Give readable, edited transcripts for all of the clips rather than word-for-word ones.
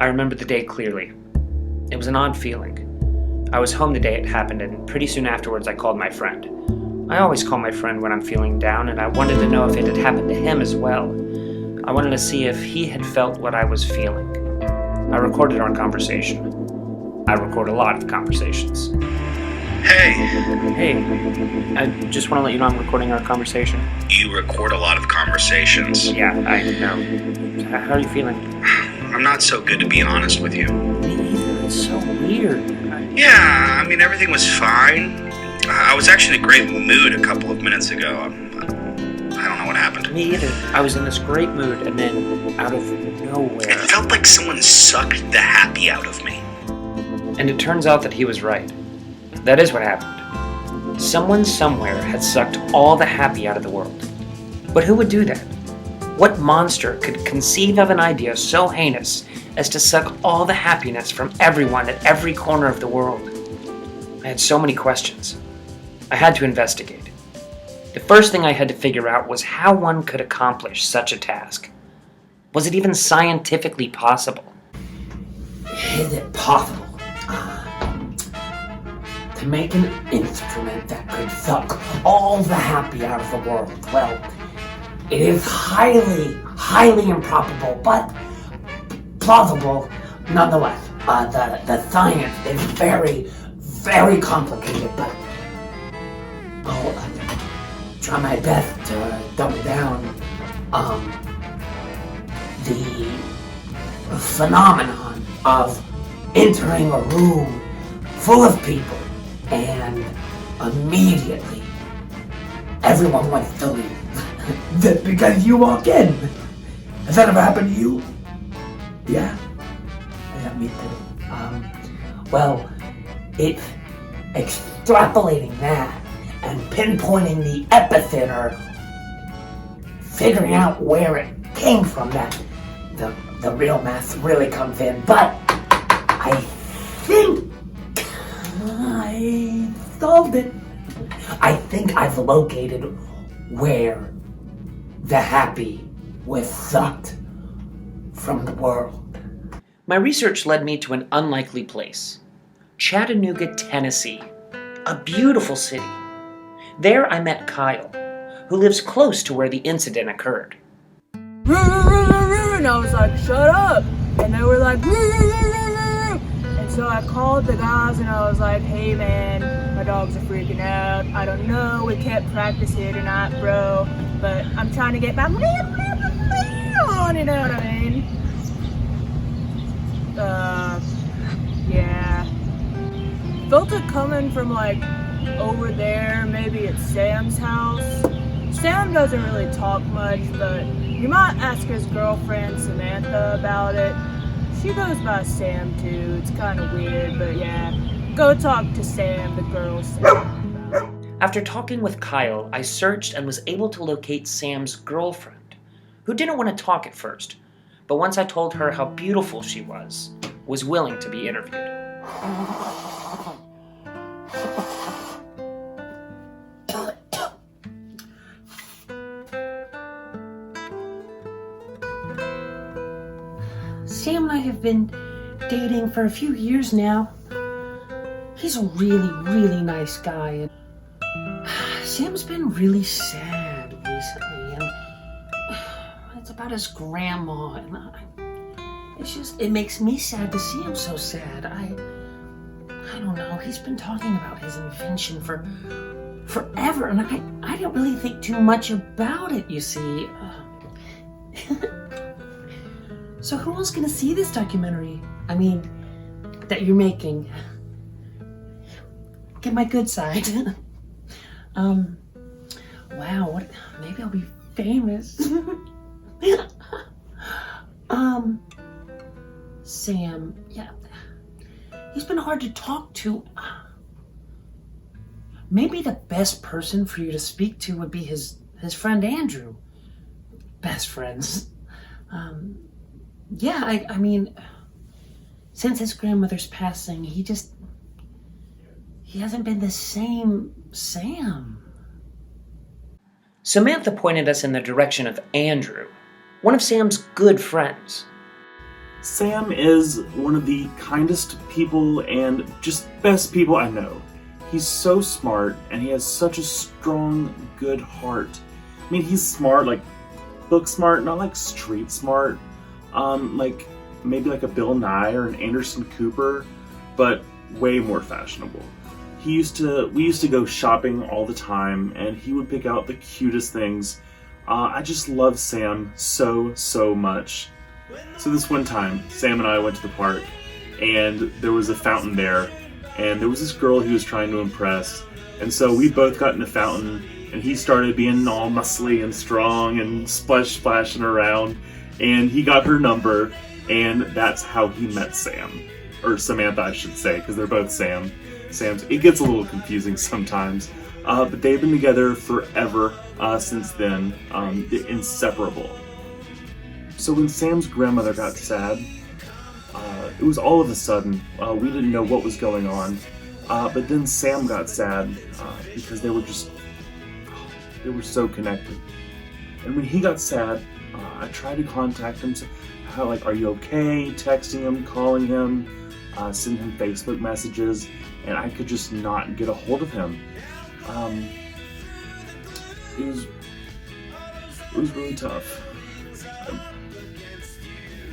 I remember the day clearly. It was an odd feeling. I was home the day it happened, and pretty soon afterwards I called my friend. I always call my friend when I'm feeling down, and I wanted to know if it had happened to him as well. I wanted to see if he had felt what I was feeling. I recorded our conversation. I record a lot of conversations. Hey. Hey, I just want to let you know I'm recording our conversation. You record a lot of conversations. Yeah, I know. How are you feeling? I'm not so good, to be honest with you. Me either. It's so weird. Yeah, I mean, everything was fine. I was actually in a great mood a couple of minutes ago. I don't know what happened. Me either. I was in this great mood, and then out of nowhere... It felt like someone sucked the happy out of me. And it turns out that he was right. That is what happened. Someone somewhere had sucked all the happy out of the world. But who would do that? What monster could conceive of an idea so heinous as to suck all the happiness from everyone at every corner of the world? I had so many questions. I had to investigate. The first thing I had to figure out was how one could accomplish such a task. Was it even scientifically possible? Is it possible to make an instrument that could suck all the happy out of the world? Well, it is highly improbable, but plausible nonetheless. The science is very complicated, but I'll try my best to dumb it down. The phenomenon of entering a room full of people and immediately everyone wants to leave. Just because you walk in. Has that ever happened to you? Yeah? Yeah, me too. Well, it's extrapolating that and pinpointing the epicenter, figuring out where it came from, that the real math really comes in. But I think I solved it. I think I've located where the happy was sucked from the world. My research led me to an unlikely place. Chattanooga, Tennessee. A beautiful city. There I met Kyle, who lives close to where the incident occurred. And I was like, shut up! And they were like, and so I called the guys and I was like, hey man, my dogs are freaking out. I don't know, we can't practice here tonight, bro. But I'm trying to get my on, you know what I mean? Yeah. Felt it coming from like over there, maybe at Sam's house. Sam doesn't really talk much, but you might ask his girlfriend Samantha about it. She goes by Sam too. It's kind of weird, but yeah. Go talk to Sam, the girl Sam. After talking with Kyle, I searched and was able to locate Sam's girlfriend, who didn't want to talk at first, but once I told her how beautiful she was willing to be interviewed. Sam and I have been dating for a few years now. He's a really nice guy. Sam's been really sad recently, and it's about his grandma, and it makes me sad to see him so sad. I don't know, he's been talking about his invention for forever, and I don't really think too much about it, you see. So who else gonna see this documentary? I mean, that you're making? Get my good side. Wow, maybe I'll be famous. Sam, yeah, he's been hard to talk to. Maybe the best person for you to speak to would be his friend Andrew. Best friends. Yeah, I mean, since his grandmother's passing, he hasn't been the same Sam. Samantha pointed us in the direction of Andrew, one of Sam's good friends. Sam is one of the kindest people and just best people I know. He's so smart and he has such a strong, good heart. I mean, he's smart, like book smart, not like street smart. Like maybe like a Bill Nye or an Anderson Cooper, but way more fashionable. We used to go shopping all the time and he would pick out the cutest things. I just love Sam so much. So this one time, Sam and I went to the park, and there was a fountain there, and there was this girl he was trying to impress, and so we both got in the fountain, and he started being all muscly and strong and splashing around, and he got her number, and that's how he met Sam. Or Samantha, I should say, because they're both Sam's. It gets a little confusing sometimes, but they've been together forever since then. They're inseparable. So when Sam's grandmother got sad, it was all of a sudden. We didn't know what was going on. But then Sam got sad because they were so connected. And when he got sad, I tried to contact him. Are you okay? Texting him, calling him, sending him Facebook messages, and I could just not get a hold of him. It was really tough.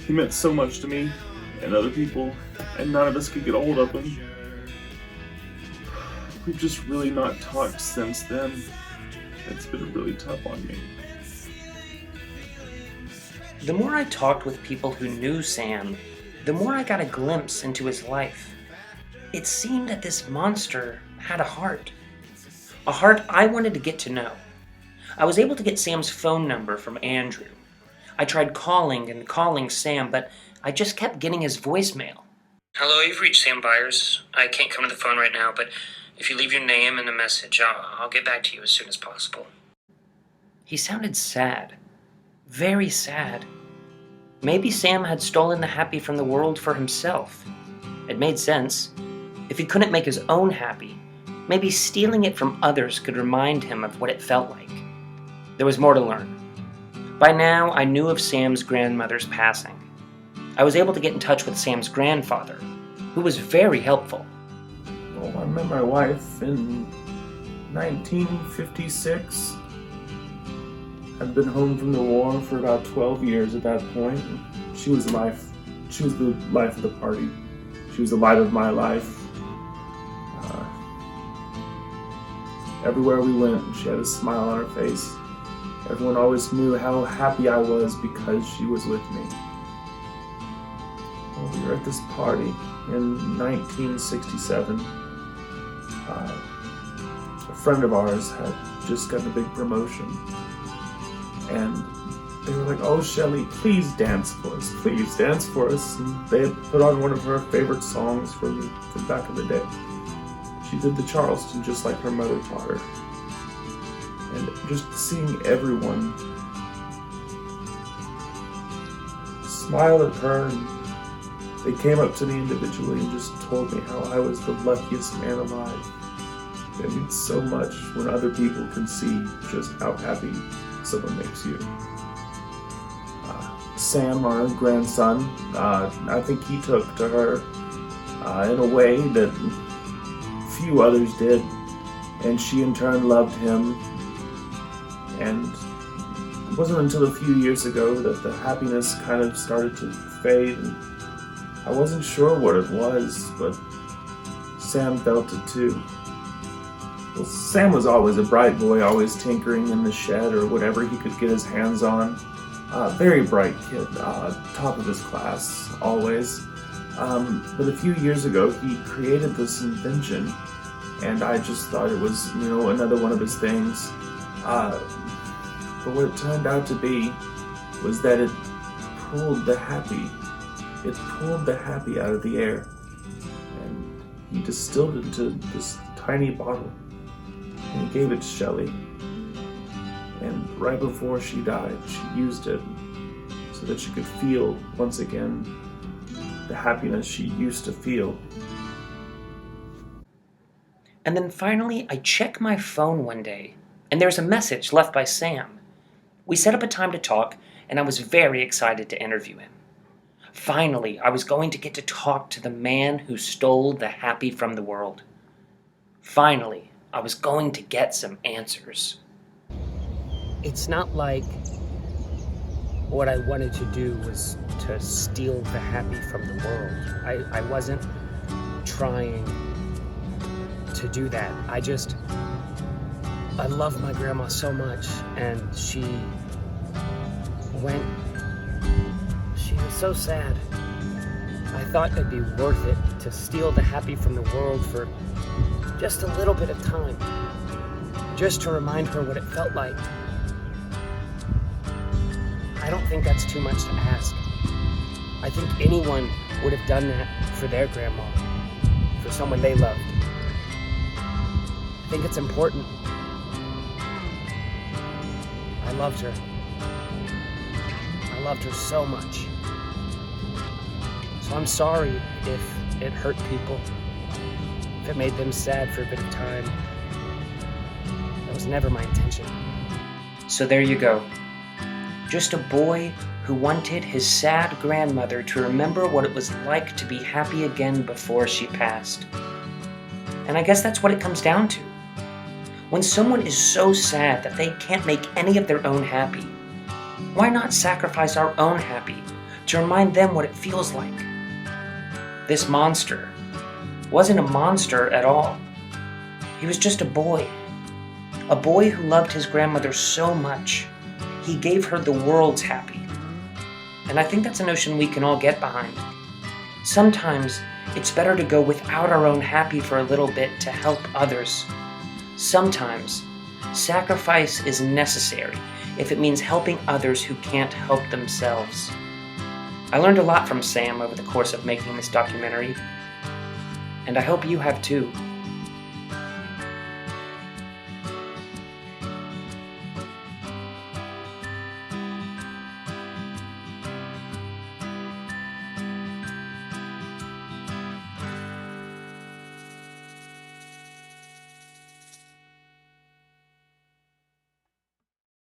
He meant so much to me and other people, and none of us could get a hold of him. We've just really not talked since then. It's been really tough on me. The more I talked with people who knew Sam, the more I got a glimpse into his life. It seemed that this monster had a heart I wanted to get to know. I was able to get Sam's phone number from Andrew. I tried calling Sam, but I just kept getting his voicemail. Hello, you've reached Sam Byers. I can't come to the phone right now, but if you leave your name and a message, I'll get back to you as soon as possible. He sounded sad. Very sad. Maybe Sam had stolen the happy from the world for himself. It made sense. If he couldn't make his own happy, maybe stealing it from others could remind him of what it felt like. There was more to learn. By now, I knew of Sam's grandmother's passing. I was able to get in touch with Sam's grandfather, who was very helpful. Well, I met my wife in 1956. I'd been home from the war for about 12 years at that point. She was the life of the party. She was the light of my life. Everywhere we went, she had a smile on her face. Everyone always knew how happy I was because she was with me. Well, we were at this party in 1967. A friend of ours had just gotten a big promotion. And they were like, "Oh, Shelly, please dance for us. Please dance for us." And they had put on one of her favorite songs from back in the day. She did the Charleston just like her mother taught her. And just seeing everyone smile at her, and they came up to me individually and just told me how I was the luckiest man alive. It means so much when other people can see just how happy someone makes you. Sam, our grandson, I think he took to her in a way that few others did, and she in turn loved him. And it wasn't until a few years ago that the happiness kind of started to fade, and I wasn't sure what it was, but Sam felt it too. Well, Sam was always a bright boy, always tinkering in the shed or whatever he could get his hands on. Very bright kid, top of his class, always. But a few years ago, he created this invention, and I just thought it was, another one of his things. But what it turned out to be was that it pulled the happy out of the air, and he distilled it into this tiny bottle, and he gave it to Shelly. And right before she died, she used it so that she could feel once again the happiness she used to feel. And then finally, I check my phone one day, and there's a message left by Sam. We set up a time to talk, and I was very excited to interview him. Finally, I was going to get to talk to the man who stole the happy from the world. Finally, I was going to get some answers. It's not like what I wanted to do was to steal the happy from the world. I wasn't trying to do that. I love my grandma so much, and she was so sad. I thought it'd be worth it to steal the happy from the world for just a little bit of time, just to remind her what it felt like. I don't think that's too much to ask. I think anyone would have done that for their grandma, for someone they loved. I think it's important. I loved her. I loved her so much. So I'm sorry if it hurt people, if it made them sad for a bit of time. That was never my intention. So there you go. Just a boy who wanted his sad grandmother to remember what it was like to be happy again before she passed. And I guess that's what it comes down to. When someone is so sad that they can't make any of their own happy, why not sacrifice our own happy to remind them what it feels like? This monster wasn't a monster at all. He was just a boy who loved his grandmother so much, he gave her the world's happy. And I think that's a notion we can all get behind. Sometimes it's better to go without our own happy for a little bit to help others. Sometimes sacrifice is necessary if it means helping others who can't help themselves. I learned a lot from Sam over the course of making this documentary, and I hope you have too.